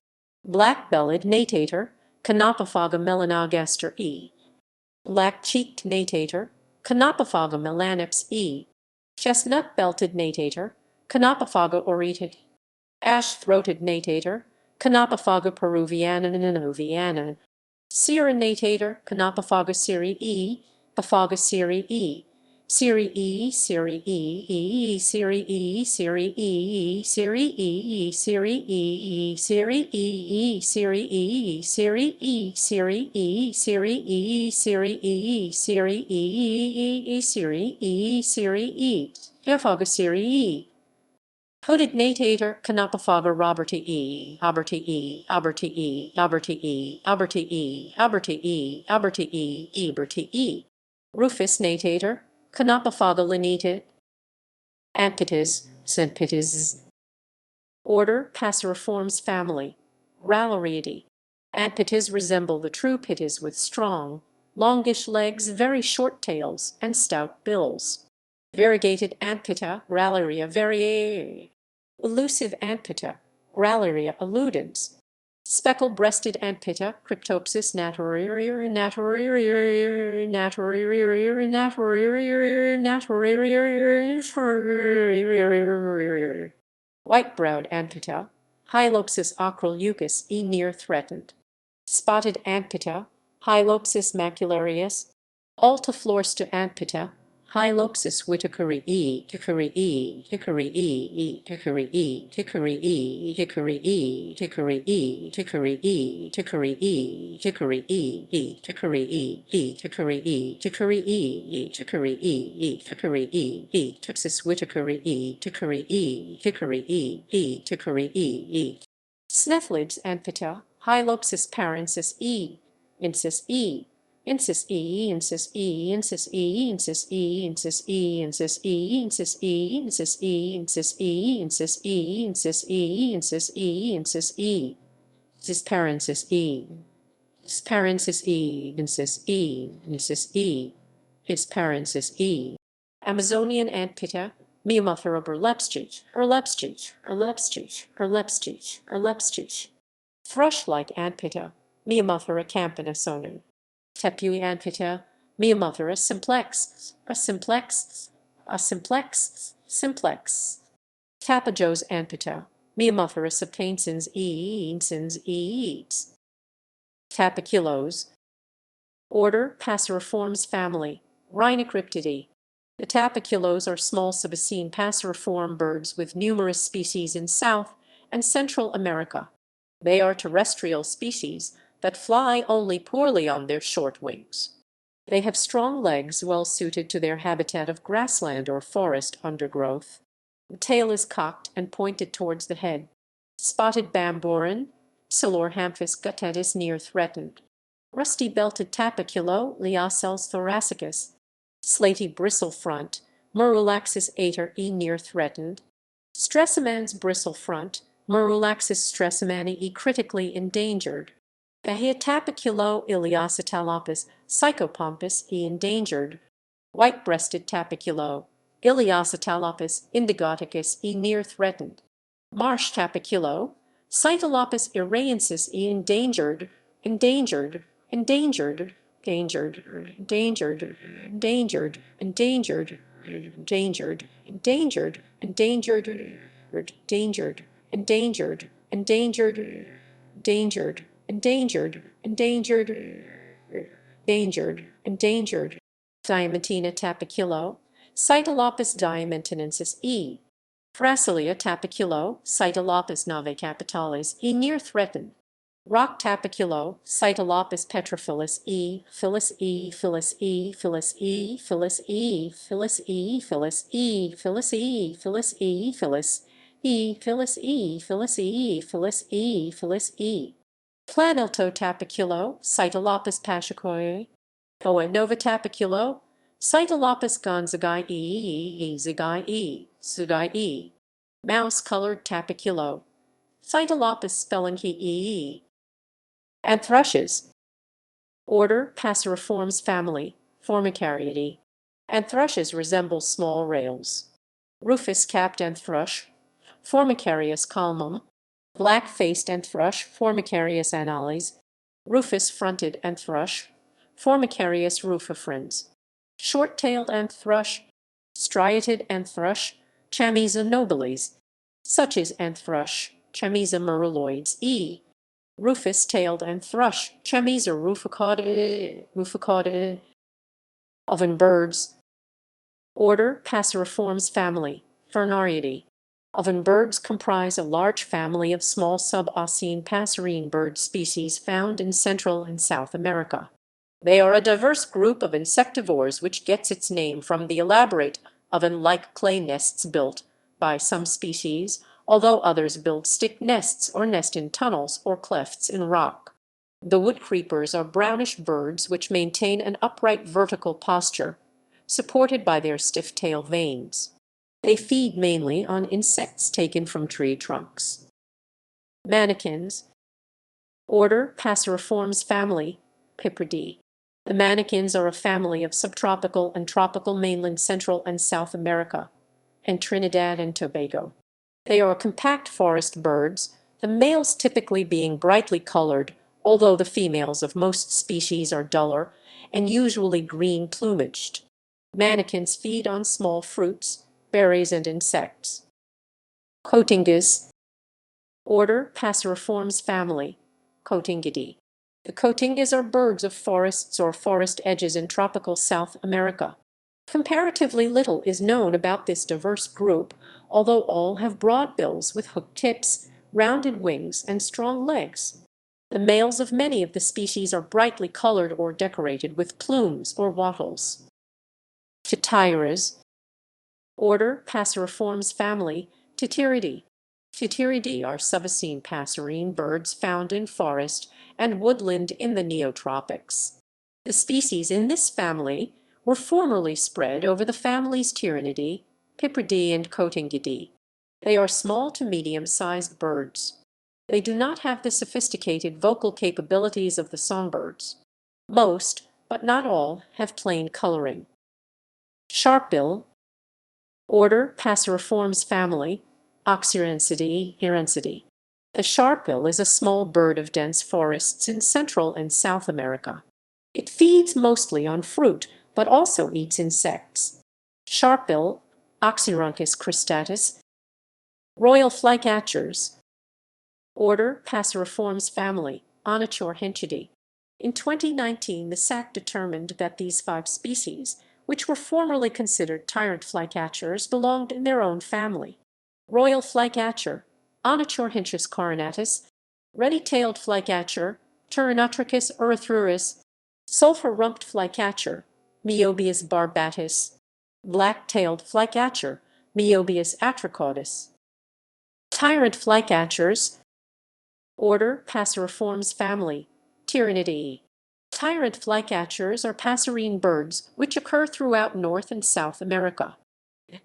Black-bellied natator, Canopophaga melanogaster E. Black-cheeked natator, Canopophaga melanips E. Chestnut-belted natator, Canopophaga aureata. Ash-throated natator, Canopophaga peruviana. Sierra natator, Canopophaga siri E. Pophaga siri E. Siri E, Siri E, Siri E, Siri E, Siri E, Siri E, Siri E, Siri E, Siri E, Siri E, Siri E, Siri E, Siri E, Siri E, Siri E, Pophaga siri E. Hooded natator, Canopophaga roberti E, Alberti E, Alberti E, Alberti E, Alberti E, Alberti E, Alberti E, Eberti E. Rufous natator, Canopophaga lineata. Antpitis, Synpitis. Order Passeriformes family, Rallariidae. Antpitis resemble the true pitis with strong, longish legs, very short tails, and stout bills. Variegated Antpita, Rallaria variae. Elusive Antpita, Rallaria alludens. Speckle-breasted Antpita, Cryptopsis naturaria. White-browed Antpita, Hylopsis acroleucus E near threatened. Spotted Antpita, Hylopsis macularius. Altiflorsta Antpita, Hylopsis whitakeri E, Hickory E, Hickory E, Hickory E, Hickory E, Hickory E, Hickory E, Hickory E, Hickory E, Hickory E, Hickory E, Hickory E, Hickory E, Hickory E, Hickory E, Texas whitakeri E, Hickory E, Hickory E, Hickory E. Snethlids Antpita, Hylopsis parensis E, Incis E. Incis E, Incis E, Incis E, Incis E, Incis E, Incis E, Incis E, Incis E, Incis E, Incis E, Incis E, Incis E, Incis E. Incis parensis E. Incis parensis E, Incis E, Incis E. Incis parensis E. Amazonian Antpita, Miomothera Erlepstich. Thrush-like Antpita, Miomothera campinisonum. Tepui Antpita, Miomothera simplex. Tapajos Antpita, Miomothera sapainsens E. Tapaculos. Order Passeriformes family, Rhinocryptidae. The tapaculos are small Sabacine passeriform birds with numerous species in South and Central America. They are terrestrial species that fly only poorly on their short wings. They have strong legs well suited to their habitat of grassland or forest undergrowth. The tail is cocked and pointed towards the head. Spotted bamboran, Psilorhamphus guttetis near threatened. Rusty-belted tapaculo, Liacels thoracicus. Slaty bristle front, Merulaxis ater E near threatened. Stresemans bristle front, Merulaxis stresemani E critically endangered. Bahia tapaculo, Iliacitalopus psychopompus E endangered. White-breasted tapaculo, Iliacitalopus indigoticus E near threatened. Marsh tapaculo, Cytalopus iraiensis E endangered. Endangered. Diamantina tapaculo, Cytalopus diamantinensis E. Thracilia tapaculo, Cytalopus nave capitalis E near threatened. Rock tapaculo, Cytalopus petrophilus E, Phyllis E, Phyllis E, Phyllis E, Phyllis E, Phyllis E, Phyllis E, Phyllis E, Phyllis E, Phyllis E, Phyllis E, Phyllis E, Phyllis E, Phyllis E. Planelto tapaculo, Cytalopus pachicoe, Boa nova tapaculo, Cytalopus gonzagai E, Zagai E, Zagai E. Mouse-colored tapaculo, Cytalopus spelunky E. And thrushes. Order Passeriformes family, Formicariidae. And thrushes resemble small rails. Rufous-capped and thrush, Formicarius calmum. Black-faced and thrush, Formicarius anales. Rufous-fronted and thrush, Formicarius rufifrons. Short-tailed and thrush, striated and thrush, Chamisa nobilis. Such as and thrush, Chamisa meruloides E. Rufous-tailed and thrush, Chamisa ruficaudae. Oven birds. Order Passeriformes family, Furnariidae. Oven birds comprise a large family of small sub-Oscine passerine bird species found in Central and South America. They are a diverse group of insectivores which gets its name from the elaborate oven-like clay nests built by some species, although others build stick nests or nest in tunnels or clefts in rock. The wood creepers are brownish birds which maintain an upright vertical posture, supported by their stiff tail veins. They feed mainly on insects taken from tree trunks. Manakins. Order Passeriformes family, Pipridae. The manakins are a family of subtropical and tropical mainland Central and South America, and Trinidad and Tobago. They are compact forest birds, the males typically being brightly colored, although the females of most species are duller and usually green plumaged. Manakins feed on small fruits, berries, and insects. Cotingas. Order Passeriformes family, Cotingidae. The cotingas are birds of forests or forest edges in tropical South America. Comparatively little is known about this diverse group, although all have broad bills with hooked tips, rounded wings, and strong legs. The males of many of the species are brightly colored or decorated with plumes or wattles. Phytairas. Order Passeriformes family, Ptytiridae. Ptytiridae are subocene passerine birds found in forest and woodland in the neotropics. The species in this family were formerly spread over the families Tyrannidae, Pipridae, and Cotingidae. They are small to medium-sized birds. They do not have the sophisticated vocal capabilities of the songbirds. Most, but not all, have plain coloring. Sharpbill. Order Passeriformes family, Occurrences. The sharpbill is a small bird of dense forests in Central and South America. It feeds mostly on fruit, but also eats insects. Sharpbill, Oxyrhynchus cristatus. Royal flycatchers. Order Passeriformes family, Onychorhynchidae. In 2019, the SACC determined that these 5 species, which were formerly considered tyrant flycatchers, belonged in their own family. Royal flycatcher, Onychorhynchus coronatus. Reddy-tailed flycatcher, Turrinotrechus erythrurus. Sulphur-rumped flycatcher, Meobius barbatus. Black-tailed flycatcher, Meobius atricaudus. Tyrant flycatchers. Order Passeriformes family, Tyrannidae. Tyrant flycatchers are passerine birds which occur throughout North and South America.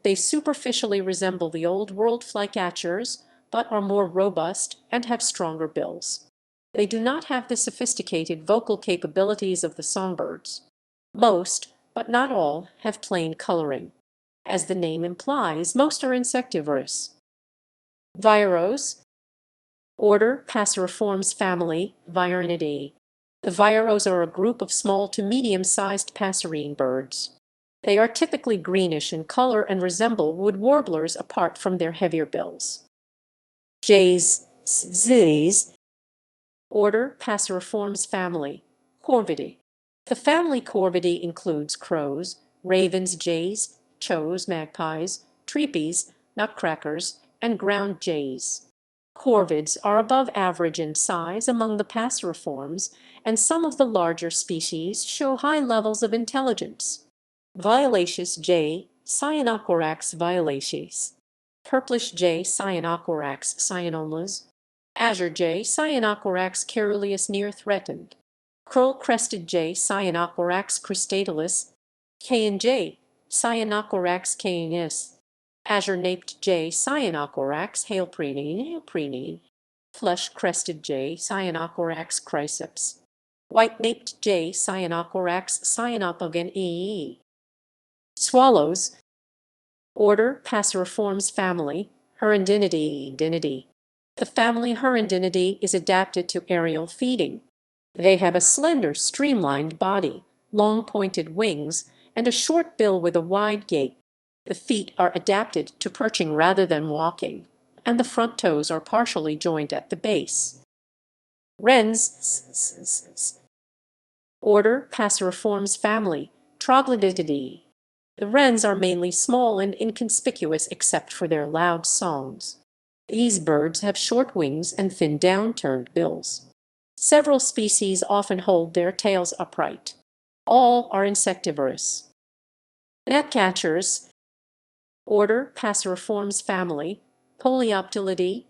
They superficially resemble the Old World flycatchers, but are more robust and have stronger bills. They do not have the sophisticated vocal capabilities of the songbirds. Most, but not all, have plain coloring. As the name implies, most are insectivorous. Viros. Order Passeriformes family, Virinidae. The viros are a group of small to medium-sized passerine birds. They are typically greenish in color and resemble wood warblers apart from their heavier bills. Jays. Order Passeriformes family, Corvidae. The family Corvidae includes crows, ravens, jays, chows, magpies, treepies, nutcrackers, and ground jays. Corvids are above average in size among the passeriforms, and some of the larger species show high levels of intelligence. Violaceous J. Cyanocorax violaceus. Purplish J. Cyanocorax cyanomas. Azure J. Cyanocorax caeruleus near threatened. Curl-crested J. Cyanocorax cristatalis. Cayenne J. Cyanocorax cayennis. Azure-naped J. Cyanocorax hailprene. Flush-crested J. Cyanocorax chrysops. White-naped J. Cyanocorax cyanopogon. Swallows. Order Passeriformes family, Hirundinidae. The family Hirundinidae is adapted to aerial feeding. They have a slender, streamlined body, long pointed wings, and a short bill with a wide gape. The feet are adapted to perching rather than walking, and the front toes are partially joined at the base. Wrens. Order Passeriformes family, Troglodytidae. The wrens are mainly small and inconspicuous except for their loud songs. These birds have short wings and thin downturned bills. Several species often hold their tails upright. All are insectivorous. Gnatcatchers. Order Passeriformes family, Polioptilidae.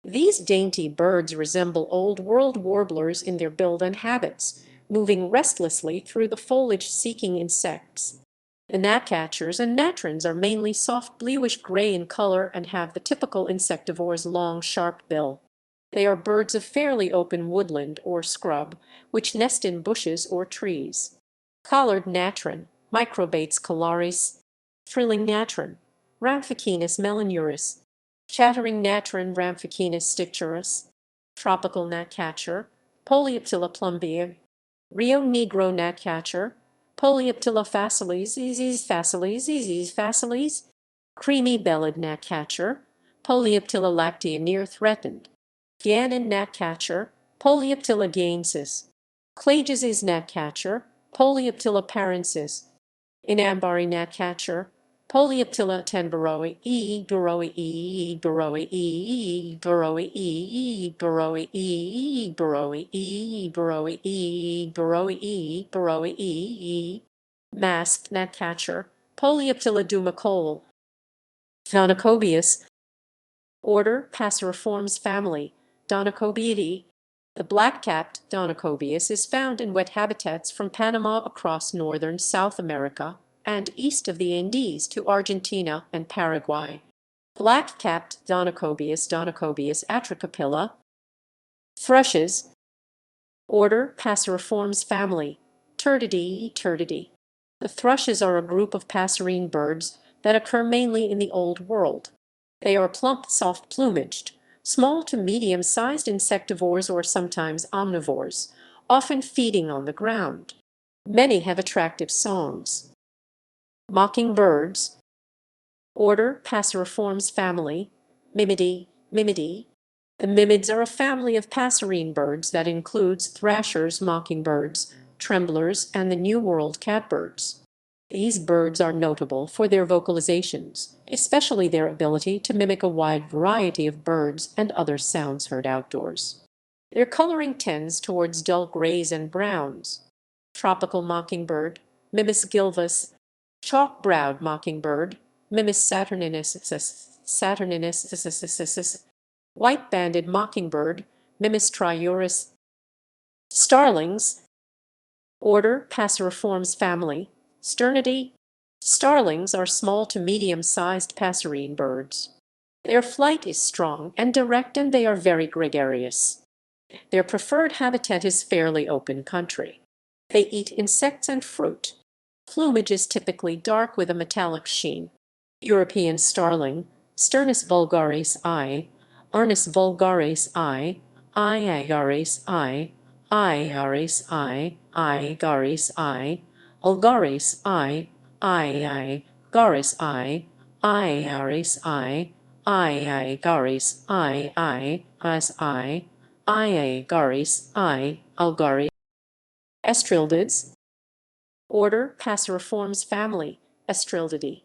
These dainty birds resemble old world warblers in their build and habits, moving restlessly through the foliage seeking insects. The gnatcatchers and gnatrons are mainly soft bluish-gray in color and have the typical insectivore's long, sharp bill. They are birds of fairly open woodland or scrub, which nest in bushes or trees. Collared gnatron, Microbates calaris. Trilling gnatron, Ramphicinus melanurus. Chattering gnatron, Ramphicinus sticturus. Tropical gnatcatcher, Polioptila plumbea. Rio Negro gnatcatcher, Polioptila facilis. Creamy-bellied gnatcatcher, Polioptila lactea near threatened. Guianan gnatcatcher, Polioptila guiensis. Clages gnatcatcher, Polioptila parensis. Inambari gnatcatcher, Polioptila tenberoi, masked gnatcatcher, Polioptila dumacole. Donocobius. Order Passeriformes family, Donocobiidae. The black-capped Donocobius is found in wet habitats from Panama across northern South America and east of the Andes to Argentina and Paraguay. Black-capped Donocobius atricapilla. Thrushes. Order Passeriformes family, Turdidae. The thrushes are a group of passerine birds that occur mainly in the Old World. They are plump, soft-plumaged, small to medium-sized insectivores or sometimes omnivores, often feeding on the ground. Many have attractive songs. Mockingbirds. Order Passeriformes family, Mimidae. The mimids are a family of passerine birds that includes thrashers, mockingbirds, tremblers, and the New World catbirds. These birds are notable for their vocalizations, especially their ability to mimic a wide variety of birds and other sounds heard outdoors. Their coloring tends towards dull grays and browns. Tropical mockingbird, Mimus gilvus. Chalk-browed mockingbird, Mimus saturninus. White-banded mockingbird, Mimus triuris. Starlings. Order Passeriformes family, Sternidae. Starlings are small to medium-sized passerine birds. Their flight is strong and direct, and they are very gregarious. Their preferred habitat is fairly open country. They eat insects and fruit. Plumage is typically dark with a metallic sheen. European starling, Sturnus vulgaris I, Arnis vulgaris I, Igaris I, Igaris I, Igaris I, Ulgaris I, Igaris I, Igaris I, Igaris I, as I, Igaris I, Ulgaris. Estrildids. Order Passeriformes family, Estrildidae.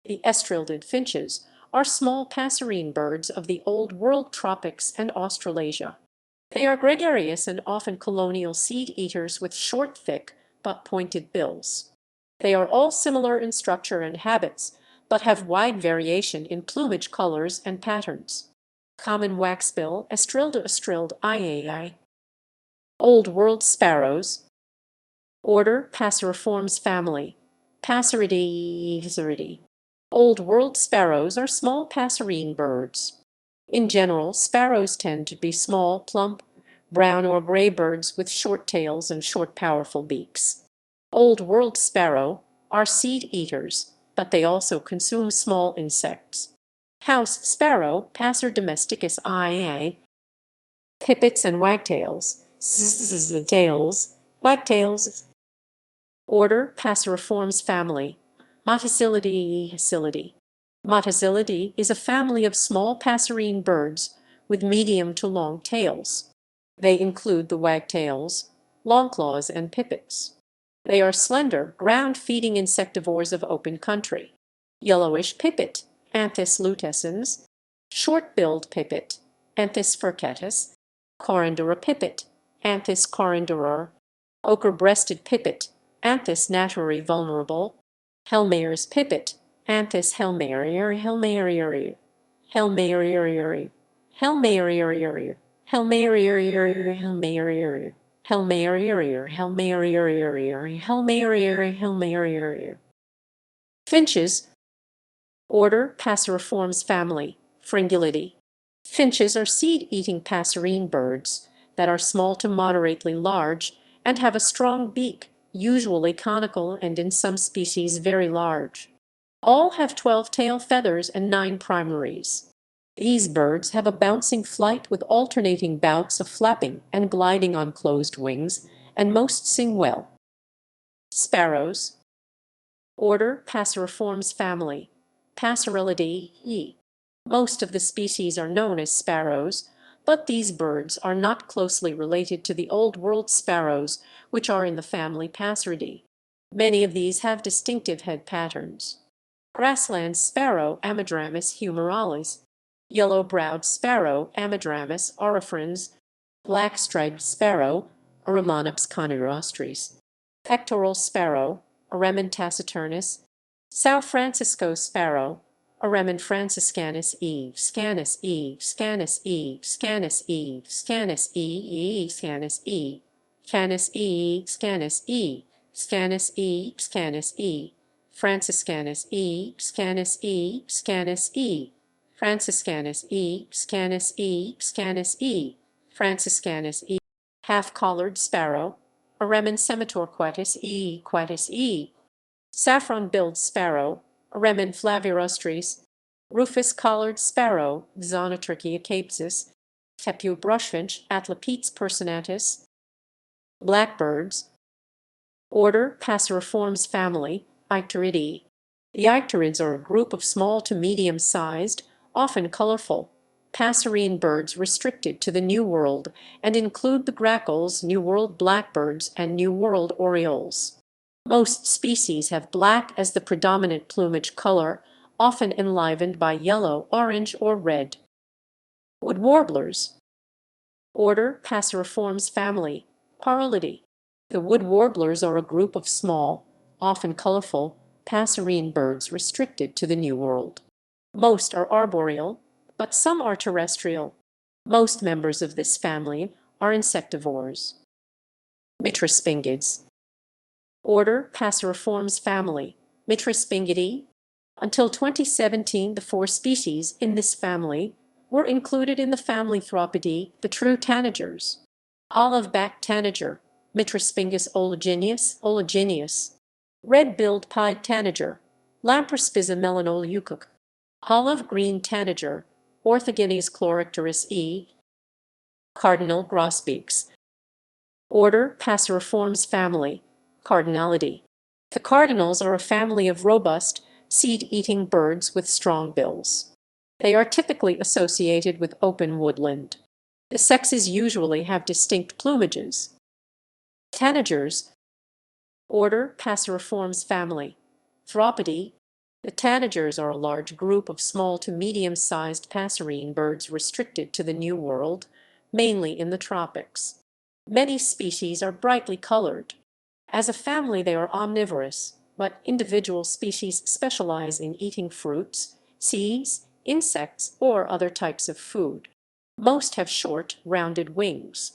The estrildid finches are small passerine birds of the Old World tropics and Australasia. They are gregarious and often colonial seed eaters with short, thick, but pointed bills. They are all similar in structure and habits, but have wide variation in plumage colors and patterns. Common waxbill, Astrilda iii. Old World sparrows. Order Passeriformes family. Passeridae. Old World sparrows are small passerine birds. In general, sparrows tend to be small, plump, brown or gray birds with short tails and short, powerful beaks. Old World sparrow are seed eaters, but they also consume small insects. House sparrow, Passer domesticus ia. Pipits and wagtails. Wagtails. Order Passeriformes family. Motacillidae. Motacillidae is a family of small passerine birds with medium to long tails. They include the wagtails, longclaws, and pipits. They are slender, ground-feeding insectivores of open country. Yellowish pipit, Anthis lutescens. Short-billed pipit, Anthis furcatus. Corandura pipit, Anthis coranduror. Ochre-breasted pipit, Anthis naturi vulnerable. Helmayer's pipit, Anthis helmayeri. Helmayeri. Helmayeri. Helmayeri. Helmayeri. Helmayeri. Helmayeri. Finches. Order Passeriformes family. Fringulidae. Finches are seed-eating passerine birds that are small to moderately large and have a strong beak, usually conical and in some species very large. All have 12 tail feathers and 9 primaries. These birds have a bouncing flight with alternating bouts of flapping and gliding on closed wings, and most sing well. Sparrows. Order Passeriformes family. Passerellidae. Most of the species are known as sparrows, but these birds are not closely related to the Old World sparrows, which are in the family Passeridae. Many of these have distinctive head patterns. Grassland sparrow, Ammodramus humoralis. Yellow-browed sparrow, Ammodramus orifrons. Black-striped sparrow, Aramanops conirostris. Pectoral sparrow, Aremin taciturnus. South Francisco sparrow, Aremin franciscanus eve, scanus eve, scanus eve, scanus eve, scanus eve, scanus eve, canis eve, scanus eve, scanus eve, scanus eve, franciscanus eve, scanus eve, scanus eve, franciscanus eve, scanus eve, scanus eve, franciscanus eve. Half-collared sparrow, Aremin semitorquatus e. Saffron-billed sparrow, Aremin flavirostris. Rufous-collared sparrow, Zonotrichia capsis. Tepu brushfinch, Atlapetes personatus. Blackbirds. Order Passeriformes family, Icteridae. The icterids are a group of small to medium-sized, often colorful, passerine birds restricted to the New World and include the grackles, New World blackbirds, and New World orioles. Most species have black as the predominant plumage color, often enlivened by yellow, orange, or red. Wood-warblers. Order Passeriformes family, Paralidae. The wood-warblers are a group of small, often colorful, passerine birds restricted to the New World. Most are arboreal, but some are terrestrial. Most members of this family are insectivores. Mitraspingids. Order Passeriformes family, Mitraspingidae. Until 2017, the 4 species in this family were included in the family Thropidae, the true tanagers. Olive-backed tanager, Mitraspingus oleaginous. Red-billed pied tanager, Lamprospiza melanoleucus. Olive-green tanager, Orthogenes chloricterus e. Cardinal grosbeaks. Order Passeriformes family, Cardinalidae. The cardinals are a family of robust, seed-eating birds with strong bills. They are typically associated with open woodland. The sexes usually have distinct plumages. Tanagers. Order Passeriformes family, Thropidae. The tanagers are a large group of small to medium-sized passerine birds restricted to the New World, mainly in the tropics. Many species are brightly colored. As a family they are omnivorous, but individual species specialize in eating fruits, seeds, insects, or other types of food. Most have short, rounded wings.